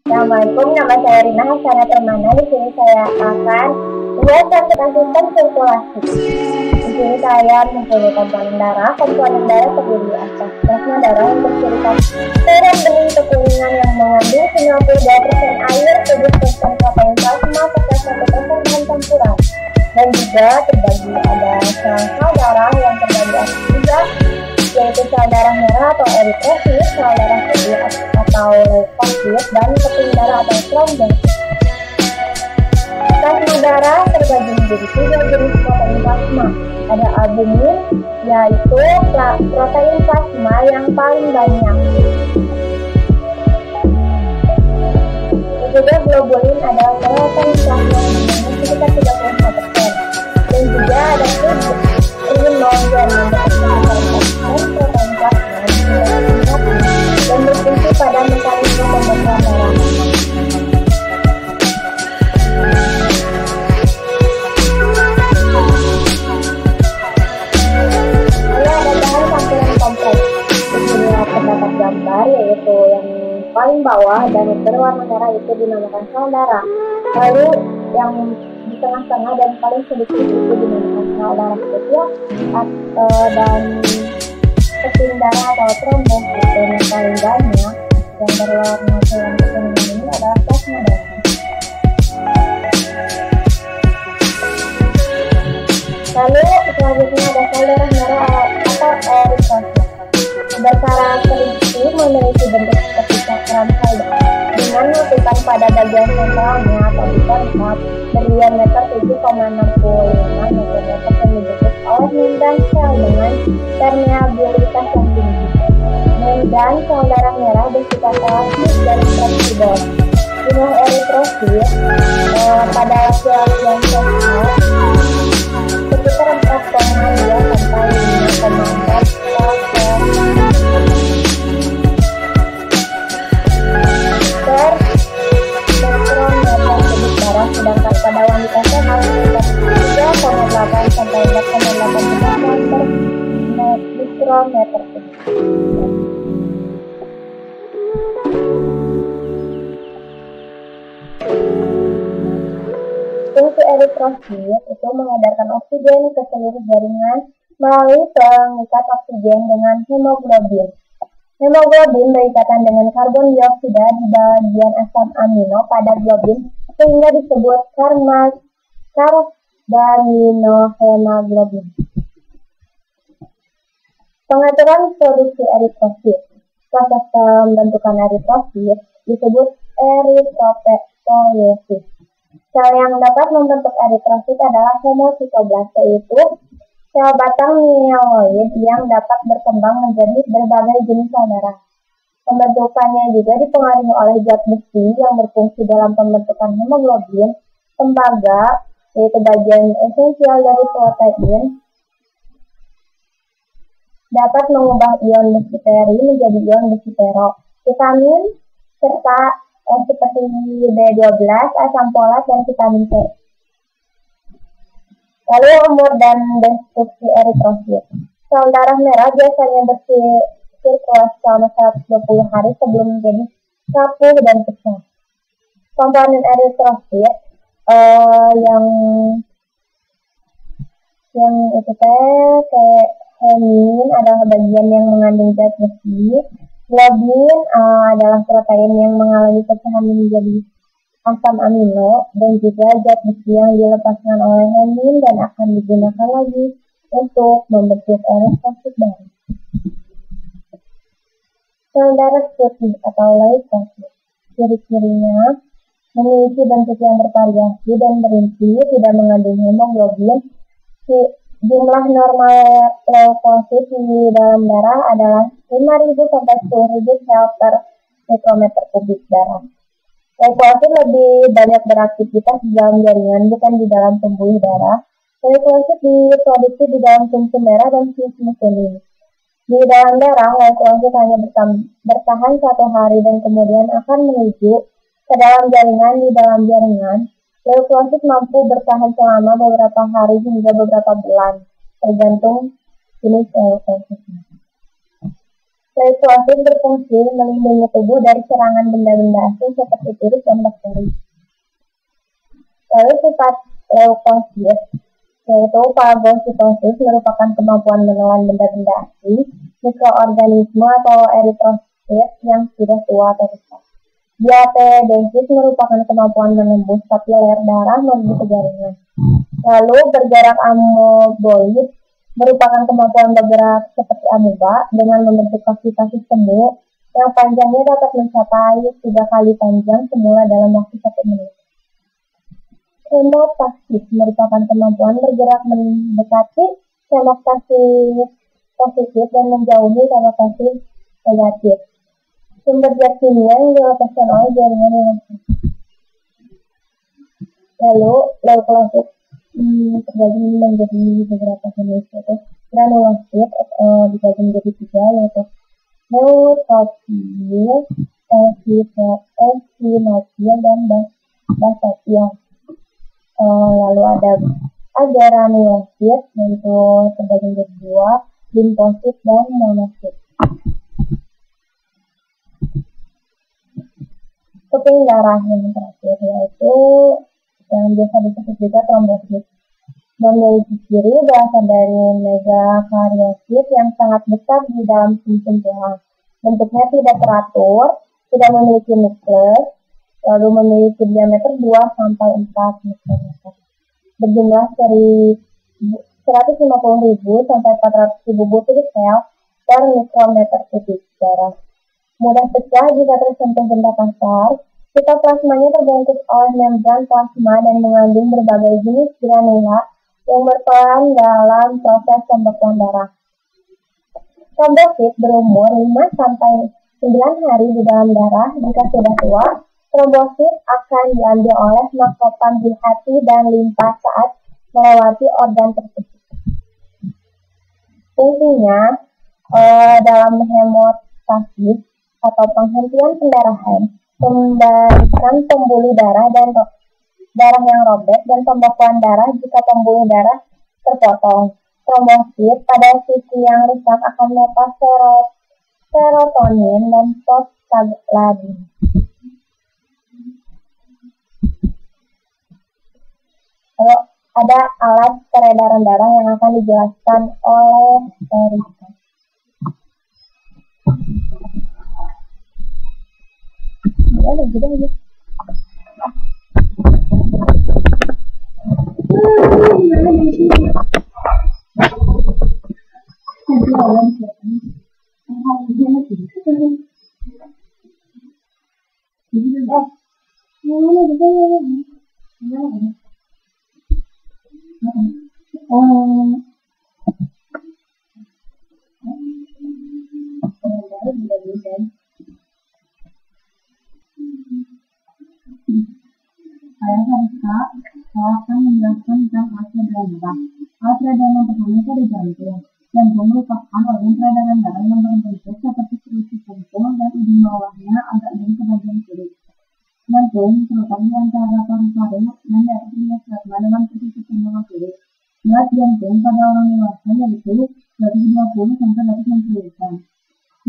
Assalamualaikum, nama saya Rina Hasanah Permana. Di sini saya akan menjelaskan tentang sistem sirkulasi. Di sini saya mempunyai komponen darah. Komponen darah terdiri atas plasma darah yang bercirikan cairan bening kekuningan yang mengandung 92% air, 7% protein plasma, 41% bahan campuran. Dan juga terbagi ada sel darah yang terbagi atas tiga, yaitu sel darah merah atau eritrosit, sel darah putih atau leukosit, dan keping darah atau trombos. Plasma darah terbagi menjadi tiga jenis protein plasma. Ada albumin, yaitu protein plasma yang paling banyak. Dan juga globulin adalah protein plasma yang banyak sekitar 35%. Dan juga ada imunon yang protein plasma dan berfungsi pada mekanisme pembentukan darah. Terdapat gambar yaitu yang paling bawah dan berwarna merah itu dinamakan sel darah. Lalu yang di tengah-tengah dan paling sedikit itu dinamakan sel darah kecil dan keping darah atau trombos. Dan yang paling banyak yang berwarna kuning ini adalah plasma darah. Lalu selanjutnya ada sel darah merah atau eritrosit. Berkarakteristik memiliki bentuk seperti cakram sel dengan letupan pada bagian sentralnya atau di tempat berdiameter 7,65 mikrometer yang dibentuk oleh membran sel dengan permeabilitas yang tinggi. Membran sel darah merah bersifat elastis dan fleksibel. Jumlah eritrosit pada laki-laki yang sehat sekitar 4,2 sampai 5,4 sedangkan pada wanita sehat sekitar 3,8 sampai 4,8 mikrometer kubik. Fungsi eritrosit itu mengedarkan oksigen ke seluruh jaringan melalui pengikat oksigen dengan hemoglobin. Hemoglobin berikatan dengan karbon dioksida di bagian asam amino pada globin sehingga disebut karbaminohemoglobin. Pengaturan produksi eritrosit. Proses pembentukan eritrosit disebut eritropoiesis. Sel yang dapat membentuk eritrosit adalah hemositoblast, yaitu sel batang mieloid yang dapat berkembang menjadi berbagai jenis sel darah. Pembentukannya juga dipengaruhi oleh zat besi yang berfungsi dalam pembentukan hemoglobin, tembaga, yaitu bagian esensial dari protein, dapat mengubah ion besi peri menjadi ion besi pero, vitamin, serta seperti B12, asam folat, dan vitamin C. Lalu umur dan destruksi eritrosit. Sel darah merah biasanya bersirkulasi selama 120 hari sebelum menjadi rapuh dan pecah. Komponen eritrosit yang itu kayak hemin adalah bagian yang mengandung zat besi. Globin adalah protein yang mengalami pecahan menjadi asam amino, dan juga zat besi yang dilepaskan oleh hemin dan akan digunakan lagi untuk membentuk eritrosit baru. Sel darah putih atau leukosit. Ciri-cirinya memiliki bentuk yang bervariasi dan berinci, tidak mengandung hemoglobin. Jumlah normal leukosit di dalam darah adalah 5.000 sampai 10.000 sel per mikrometer kubik darah. Leukosit lebih banyak beraktivitas di dalam jaringan, bukan di dalam pembuluh darah. Leukosit diproduksi di dalam sumsum merah dan sumsum kuning. Di dalam darah, leukosit hanya bertahan 1 hari dan kemudian akan menuju ke dalam jaringan. Di dalam jaringan, leukosit mampu bertahan selama beberapa hari hingga beberapa bulan, tergantung jenis leukositnya. Leukosit berfungsi melindungi tubuh dari serangan benda-benda asing seperti virus dan bakteri. Lalu sifat leukosit, yaitu fagositosis merupakan kemampuan menelan benda-benda asing, mikroorganisme atau eritrosit yang sudah tua atau rusak. Diapedesis merupakan kemampuan menembus kapiler darah menuju ke jaringan. Lalu bergerak amoeboid merupakan kemampuan bergerak seperti amoeba dengan membentuk kaki-kaki semu yang panjangnya dapat mencapai 3 kali panjang semula dalam waktu 1 menit. Hemostasis merupakan kemampuan bergerak mendekati hemostasis positif dan menjauhi hemostasis negatif. Sumber zat kimia yang dilepaskan oleh jaringan hemostasis. Lalu leukosit terbagi menjadi beberapa jenis, yaitu granulosit dibagi menjadi 3, yaitu neutrophil, eosinophil, dan basophil. Lalu ada agranulosit, yaitu terbagi menjadi 2, limfosit dan monosit. Keping darah yang terakhir, yaitu yang biasa disebut juga trombosit, memiliki ciri berasal dari megakariosit yang sangat besar di dalam sumsum tulang. Bentuknya tidak teratur, tidak memiliki nukleus, lalu memiliki diameter 2-4 mikrometer. Berjumlah 150.000 sampai 400.000 butir sel per mikrometer kubik darah. Mudah pecah jika tersentuh benda kasar. Sitoplasmanya terbungkus oleh membran plasma dan mengandung berbagai jenis granula yang berperan dalam proses pembekuan darah. Trombosit berumur 5-9 hari di dalam darah. Jika sudah tua, trombosit akan diambil oleh makrofag di hati dan limpa saat melewati organ tersebut. Fungsinya dalam hemostasis atau penghentian pendarahan, pembalikan pembuluh darah dan darah yang robek, dan pembekuan darah jika pembuluh darah terpotong. Trombosit pada sisi yang rusak akan melepas serotonin dan prostaglandin. Lalu ada alat peredaran darah yang akan dijelaskan oleh Erika. Ada gitu aja. Saya akan menjelaskan tentang alat peredaran darah. Alat peredaran yang pertama itu ada jantung. Jantung merupakan organ peredaran darah yang berbentuk seperti kerucut jantung dan ujung bawahnya agak miring ke bagian kiri. Jantung terletak di antara paru-paru dan daerah diafragma dengan posisi cenderung kiri. Berat jantung pada orang dewasa yaitu 220-260 gram.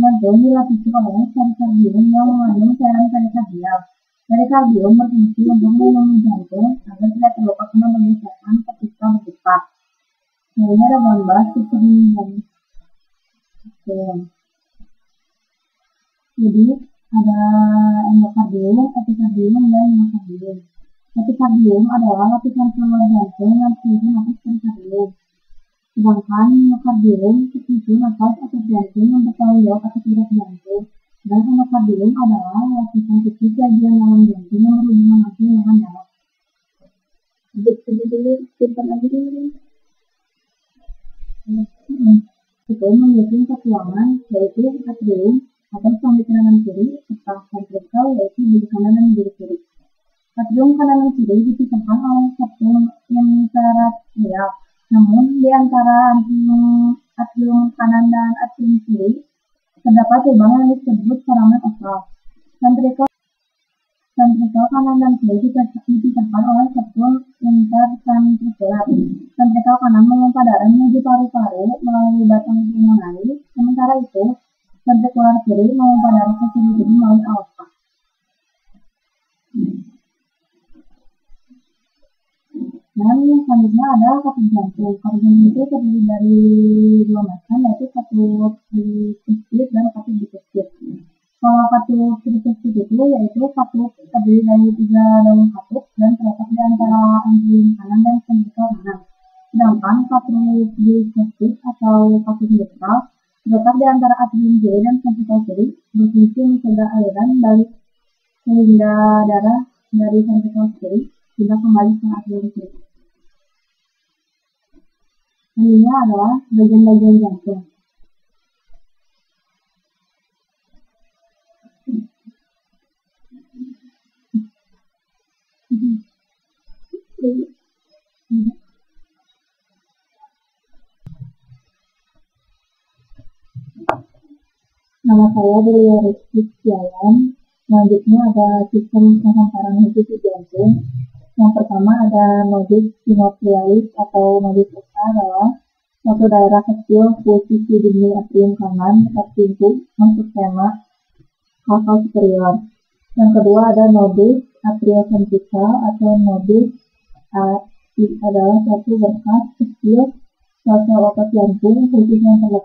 Jantung dilapisi oleh perikardium yang mengandung cairan perikardial. Perikardium berfungsi untuk melindungi jantung agar tidak terluka kena menggerakkan ketika berdetak. Nah, ini ada gambar seperti ini. Jadi ada endokardium, epikardium, dan myokardium. Epikardium adalah lapisan seluruh jantung yang tersusun atas perikardium. Sedangkan myokardium tersusun atas otot jantung yang bertanggung jawab atas gerak jantung. Dan endokardium adalah lapisan kecil bagian dalam jantung yang berhubungan langsung dengan darah. Simpan aja dulu. Itu memiliki kekuatan yaitu atrium atau sampai kanan kiri, serta ventrikel yaitu di kanan dan di kiri. Atrium kanan dan kiri dipisahkan oleh satu intratracheal. Namun di antara atrium kanan dan atrium kiri terdapat lubang yang disebut foramen ovale. Ventrikel kanan dan kiri dipisahkan oleh septum interventrikular. Ventrikel kanan memompa darah menuju paru-paru melalui batang pulmonari, sementara itu Ventrikular kiri memompa darah ke seluruh tubuh melalui aorta. Dan yang selanjutnya ada katup jantung. Katup jantung itu terdiri dari dua macam, yaitu katup tricuspid dan katup bicuspid. Kalau katup tricuspid itu yaitu katup terdiri dari 3 daun katup dan terletak di antara anjing kanan dan ventrikel kanan. Sedangkan katup bicuspid atau katup mitral terletak di antara atrium kiri dan ventrikel kiri, berfungsi mencegah aliran balik sehingga darah dari ventrikel kiri tidak kembali ke atrium kiri. Selanjutnya adalah bagian-bagian jantung. Nama saya Delia Rizky Setiawan. Selanjutnya ada sistem penghamparan khusus di jantung. Yang pertama ada nodus sinovialis atau nodus peka adalah suatu daerah kecil posisi di atrium kanan dekat pintu masuk vena cava superior. Yang kedua ada nodus atrioventrikal atau nodus adalah suatu berkas kecil sel-sel otot jantung khusus yang terletak